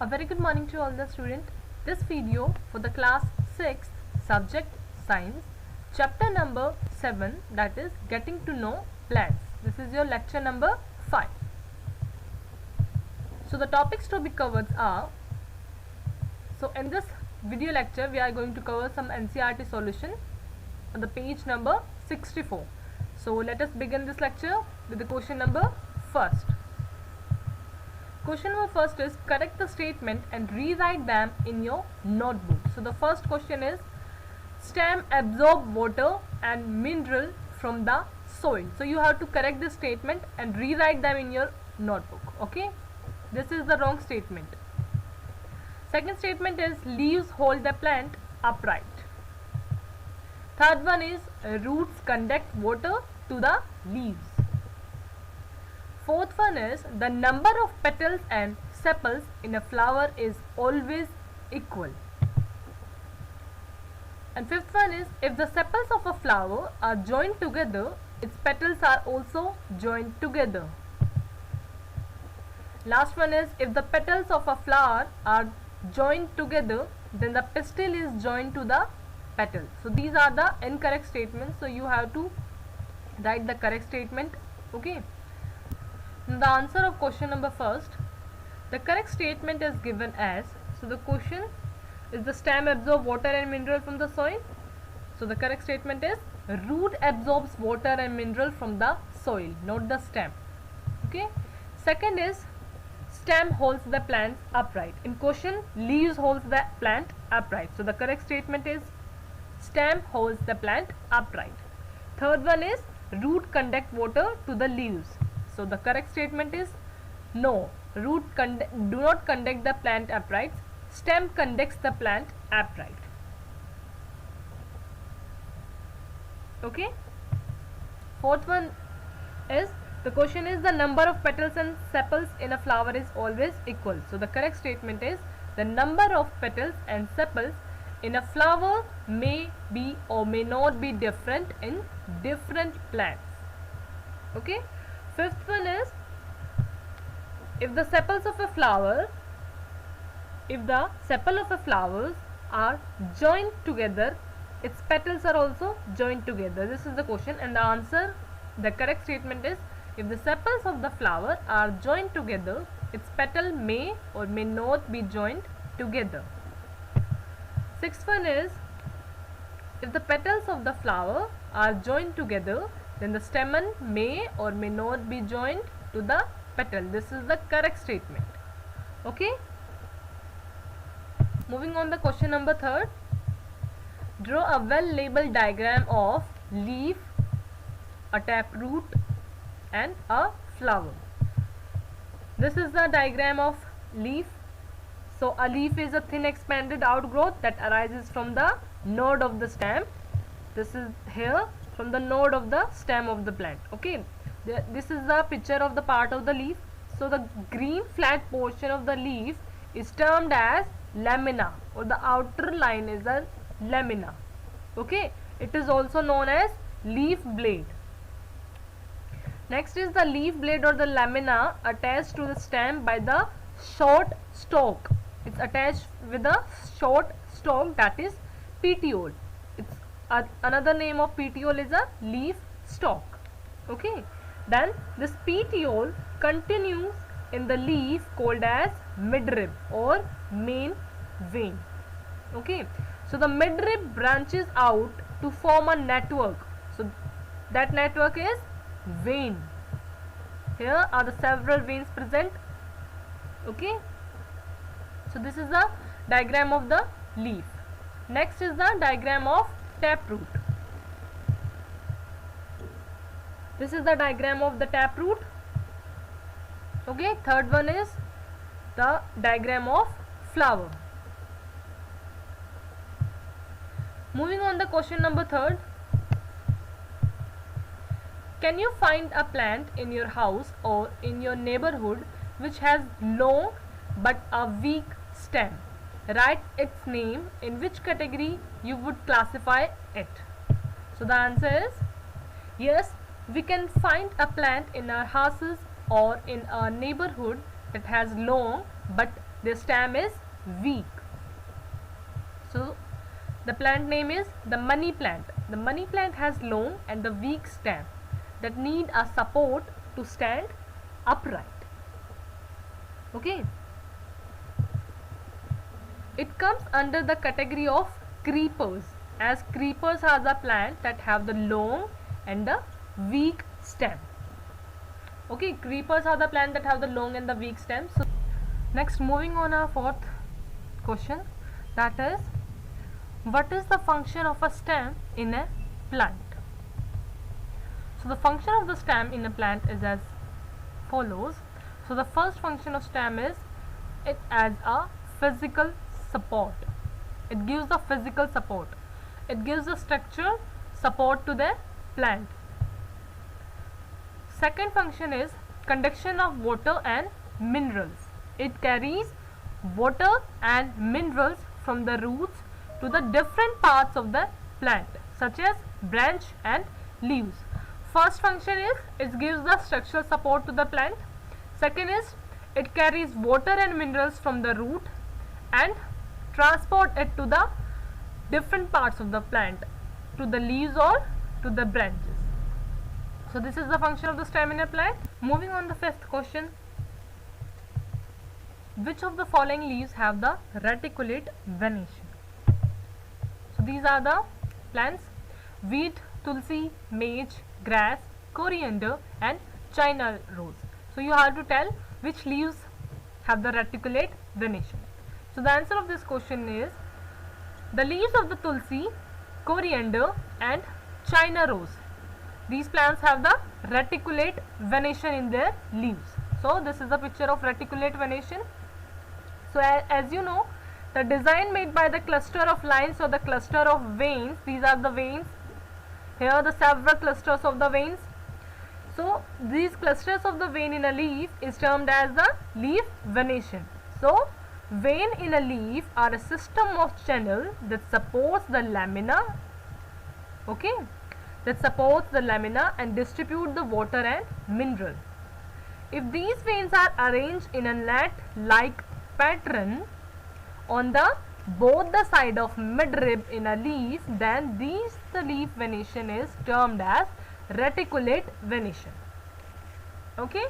A very good morning to all the students. This video for the class 6 subject science chapter number 7, that is getting to know plants. This is your lecture number 5. So the topics to be covered are, so in this video lecture we are going to cover some NCERT solution on the page number 64. So let us begin this lecture with the question number first. Question number first is correct the statement and rewrite them in your notebook. So the first question is stem absorb water and mineral from the soil. So you have to correct this statement and rewrite them in your notebook. Okay, this is the wrong statement. Second statement is leaves hold the plant upright. Third one is roots conduct water to the leaves. Fourth one is the number of petals and sepals in a flower is always equal. And fifth one is if the sepals of a flower are joined together, its petals are also joined together. Last one is if the petals of a flower are joined together, then the pistil is joined to the petal. So these are the incorrect statements. So you have to write the correct statement. Okay. The answer of question number first, the correct statement is given as, so the question is the stem absorb water and mineral from the soil. So the correct statement is root absorbs water and mineral from the soil, not the stem. Okay. Second is stem holds the plants upright. In question, leaves holds the plant upright. So the correct statement is stem holds the plant upright. Third one is root conduct water to the leaves. So the correct statement is no, root do not conduct the plant upright, stem conducts the plant upright. Okay. Fourth one is the question is the number of petals and sepals in a flower is always equal. So the correct statement is the number of petals and sepals in a flower may be or may not be different in different plants. Okay. Fifth one is if the sepals of a flower, if the sepal of a flowers are joined together, its petals are also joined together. This is the question, and the answer, the correct statement is if the sepals of the flower are joined together, its petal may or may not be joined together. Sixth one is if the petals of the flower are joined together, then the stamen may or may not be joined to the petal. This is the correct statement. Okay. Moving on the question number third. Draw a well-labeled diagram of leaf, a taproot and a flower. This is the diagram of leaf. So a leaf is a thin expanded outgrowth that arises from the node of the stem. This is here from the node of the stem of the plant. Okay, this is the picture of the part of the leaf. So the green flat portion of the leaf is termed as lamina, or the outer line is a lamina. Okay, it is also known as leaf blade. Next is the leaf blade or the lamina attached to the stem by the short stalk. It's attached with a short stalk, that is petiole. It's another name of petiole is a leaf stalk. Okay, then this petiole continues in the leaf called as midrib or main vein. Okay, so the midrib branches out to form a network. So that network is vein. Here are the several veins present. Okay, so this is the diagram of the leaf. Next is the diagram of taproot. This is the diagram of the taproot. Okay, third one is the diagram of flower. Moving on the question number third. Can you find a plant in your house or in your neighborhood which has long but a weak stem? Write its name. In which category you would classify it? So the answer is yes, we can find a plant in our houses or in our neighborhood that has long but their stem is weak. So the plant name is the money plant. The money plant has long and the weak stem that need a support to stand upright. Okay. It comes under the category of creepers, as creepers are the plant that have the long and the weak stem. Okay, creepers are the plant that have the long and the weak stem. So next, moving on our fourth question, that is, what is the function of a stem in a plant? So the function of the stem in a plant is as follows. So the first function of stem is it as a physical support. It gives the physical support. It gives the structural support to the plant. Second function is conduction of water and minerals. It carries water and minerals from the roots to the different parts of the plant, such as branch and leaves. First function is it gives the structural support to the plant. Second is it carries water and minerals from the root and transport it to the different parts of the plant, to the leaves or to the branches. So this is the function of the stem in a plant. Moving on the fifth question. Which of the following leaves have the reticulate venation? So these are the plants: wheat, tulsi, maize, grass, coriander and China rose. So you have to tell which leaves have the reticulate venation. So the answer of this question is the leaves of the tulsi, coriander and China rose. These plants have the reticulate venation in their leaves. So this is the picture of reticulate venation. So as you know, the design made by the cluster of lines or the cluster of veins, these are the veins. Here are the several clusters of the veins. So these clusters of the vein in a leaf is termed as the leaf venation. So vein in a leaf are a system of channel that supports the lamina, okay, that supports the lamina and distribute the water and mineral. If these veins are arranged in a net-like pattern on the both the side of midrib in a leaf, then the leaf venation is termed as reticulate venation. Okay.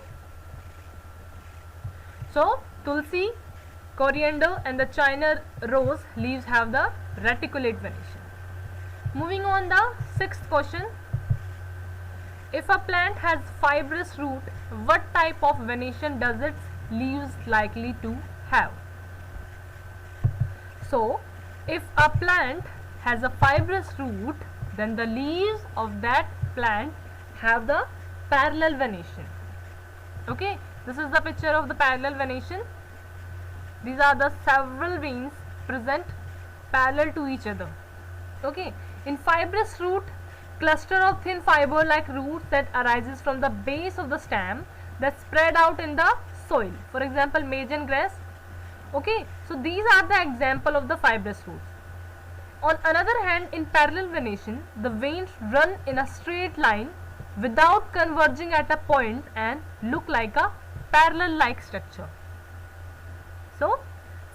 So tulsi, coriander and the China rose leaves have the reticulate venation. Moving on the sixth question. If a plant has fibrous root, what type of venation does its leaves likely to have? So if a plant has a fibrous root, then the leaves of that plant have the parallel venation. Okay, this is the picture of the parallel venation. These are the several veins present parallel to each other. Okay, in fibrous root, cluster of thin fiber like roots that arises from the base of the stem that spread out in the soil. For example, maize and grass. Okay, so these are the example of the fibrous roots. On another hand, in parallel venation, the veins run in a straight line without converging at a point and look like a parallel like structure. So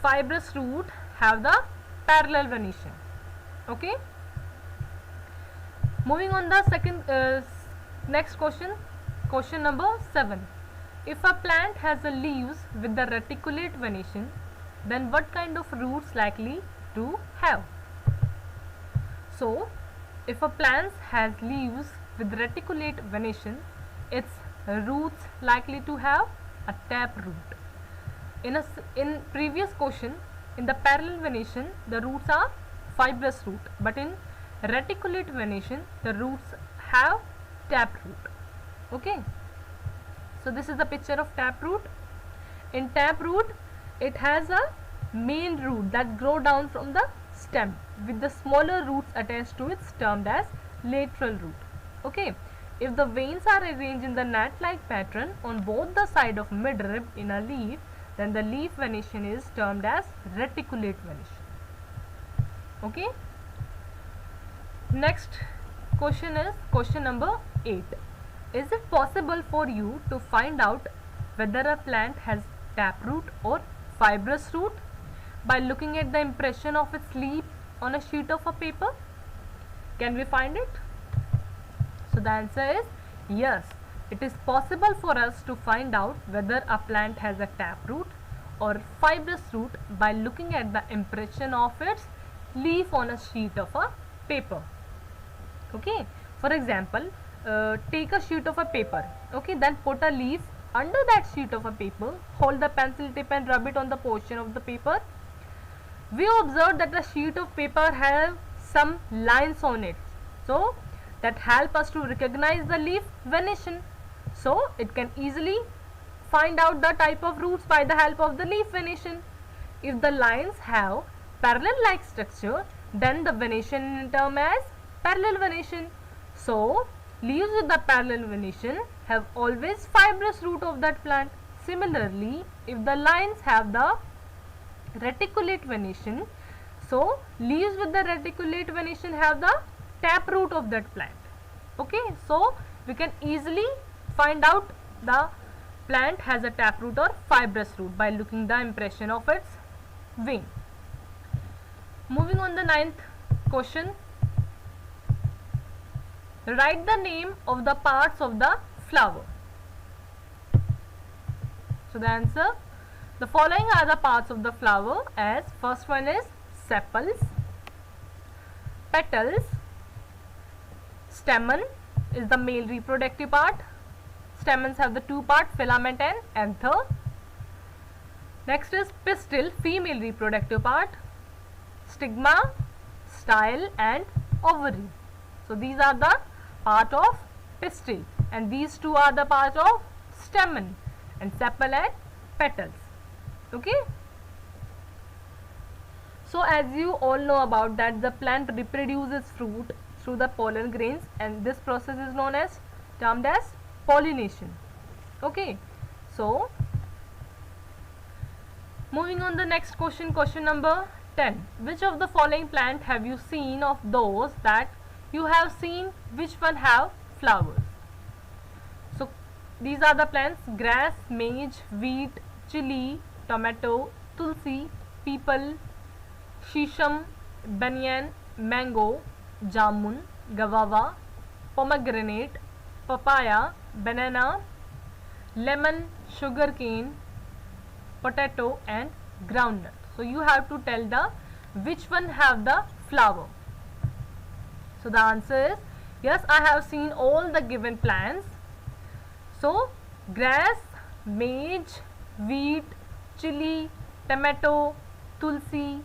fibrous root have the parallel venation. Okay. Moving on the second next question, question number 7. If a plant has the leaves with the reticulate venation, then what kind of roots likely to have? So if a plant has leaves with reticulate venation, its roots likely to have a tap root. In previous question, in the parallel venation, the roots are fibrous root, but in reticulate venation, the roots have tap root. Okay. So this is the picture of tap root. In tap root, it has a main root that grow down from the stem with the smaller roots attached to it, termed as lateral root. Okay. If the veins are arranged in the net-like pattern on both the side of midrib in a leaf, then the leaf venation is termed as reticulate venation. Okay. Next question is question number 8. Is it possible for you to find out whether a plant has taproot or fibrous root by looking at the impression of its leaf on a sheet of a paper? Can we find it? So the answer is yes. It is possible for us to find out whether a plant has a taproot or fibrous root by looking at the impression of its leaf on a sheet of a paper. Okay, for example, take a sheet of a paper, okay, then put a leaf under that sheet of a paper, hold the pencil tip and rub it on the portion of the paper. We observe that the sheet of paper have some lines on it, so that help us to recognize the leaf venation. So it can easily find out the type of roots by the help of the leaf venation. If the lines have parallel like structure, then the venation is termed as parallel venation. So leaves with the parallel venation have always fibrous root of that plant. Similarly, if the lines have the reticulate venation, so leaves with the reticulate venation have the taproot of that plant. Okay, so we can easily find out the plant has a taproot or fibrous root by looking the impression of its wing. Moving on the 9th question. Write the name of the parts of the flower. So the answer, the following are the parts of the flower, as first one is sepals, petals, stamen is the male reproductive part. Stamens have the two parts, filament and anther. Next is pistil, female reproductive part, stigma, style and ovary. So these are the part of pistil, and these two are the part of stamen, and sepal and petals. Okay. So as you all know about that, the plant reproduces fruit through the pollen grains, and this process is known as termed as pollination. Okay, so moving on the next question, question number 10. Which of the following plant have you seen of those that you have seen which one have flowers? So these are the plants: grass, maize, wheat, chili, tomato, tulsi, peepal, shisham, banyan, mango, jamun, guava, pomegranate, papaya, banana, lemon, sugarcane, potato and groundnut. So you have to tell the which one have the flower. So the answer is yes, I have seen all the given plants. So grass, maize, wheat, chili, tomato, tulsi,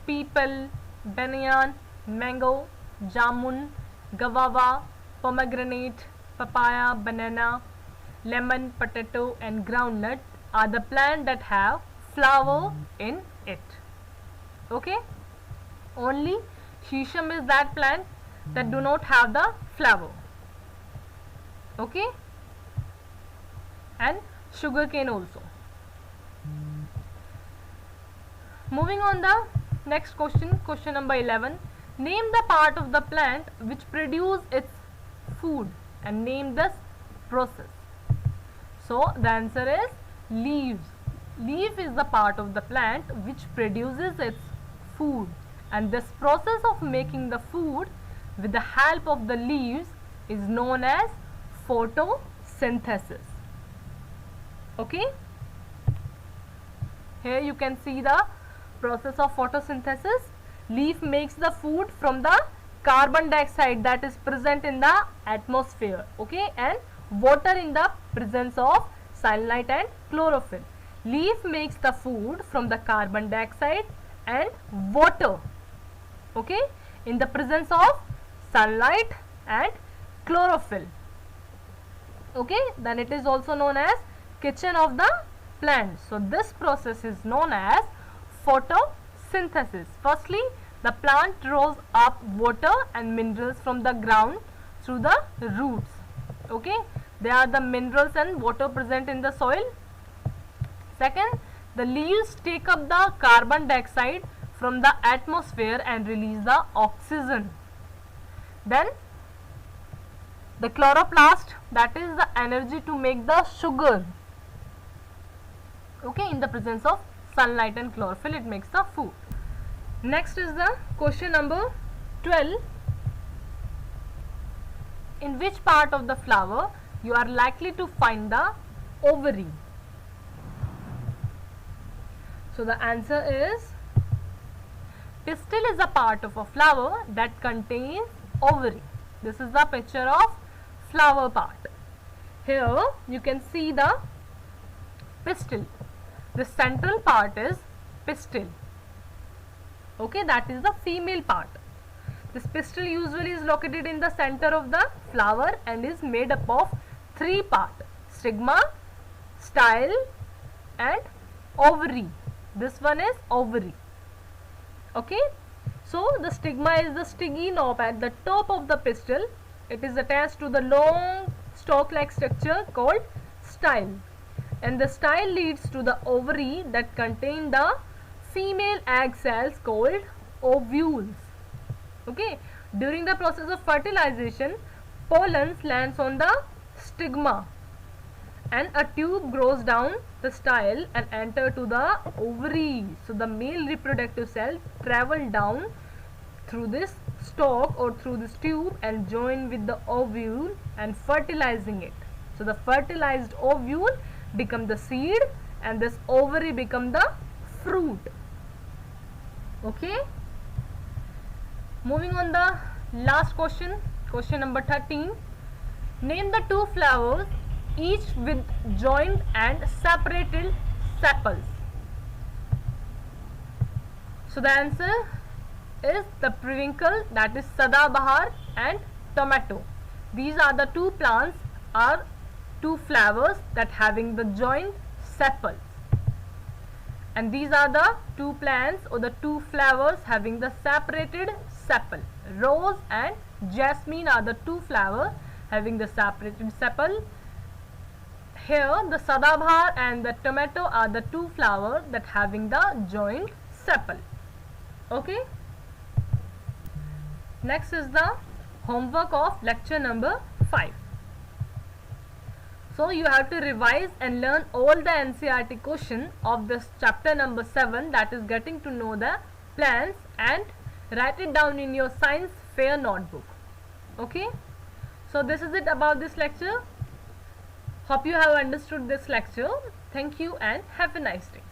peepal, banyan, mango, jamun, guava, pomegranate, papaya, banana, lemon, potato and groundnut are the plant that have flower in it. Okay, only shisham is that plant that do not have the flower. Okay, and sugarcane also. Moving on the next question, question number 11. Name the part of the plant which produce its food and name this process. So the answer is leaves. Leaf is the part of the plant which produces its food, and this process of making the food with the help of the leaves is known as photosynthesis. Okay, here you can see the process of photosynthesis. Leaf makes the food from the carbon dioxide that is present in the atmosphere, okay, and water in the presence of sunlight and chlorophyll. Leaf makes the food from the carbon dioxide and water, okay, in the presence of sunlight and chlorophyll. Okay, then it is also known as kitchen of the plant. So this process is known as photosynthesis. Firstly, the plant draws up water and minerals from the ground through the roots. Okay, they are the minerals and water present in the soil. Second, the leaves take up the carbon dioxide from the atmosphere and release the oxygen. Then the chloroplast, that is the energy to make the sugar, okay, in the presence of sunlight and chlorophyll, it makes the food. Next is the question number 12. In which part of the flower you are likely to find the ovary? So the answer is pistil is a part of a flower that contains ovary. This is the picture of flower part. Here you can see the pistil. The central part is pistil. Okay, that is the female part. This pistil usually is located in the center of the flower and is made up of 3 parts: stigma, style and ovary. This one is ovary. Okay, so the stigma is the stiggy knob at the top of the pistil. It is attached to the long stalk-like structure called style, and the style leads to the ovary that contain the female egg cells called ovules. Okay, during the process of fertilization, pollen lands on the stigma and a tube grows down the style and enter to the ovary. So the male reproductive cell travel down through this stalk or through this tube and join with the ovule and fertilizing it. So the fertilized ovule become the seed and this ovary become the fruit. Okay, moving on the last question, question number 13. Name the 2 flowers each with joined and separated sepals. So the answer is the periwinkle, that is Sadabahar, and tomato. These are the 2 plants or 2 flowers that having the joined sepals, and these are the 2 plants or the 2 flowers having the separated sepal. Rose and jasmine are the 2 flowers having the separated sepal. Here the Sadabahar and the tomato are the 2 flowers that having the joined sepal. Okay. Next is the homework of lecture number 5. So you have to revise and learn all the NCERT question of this chapter number 7, that is getting to know the plants, and write it down in your science fair notebook. Okay. So this is it about this lecture. Hope you have understood this lecture. Thank you and have a nice day.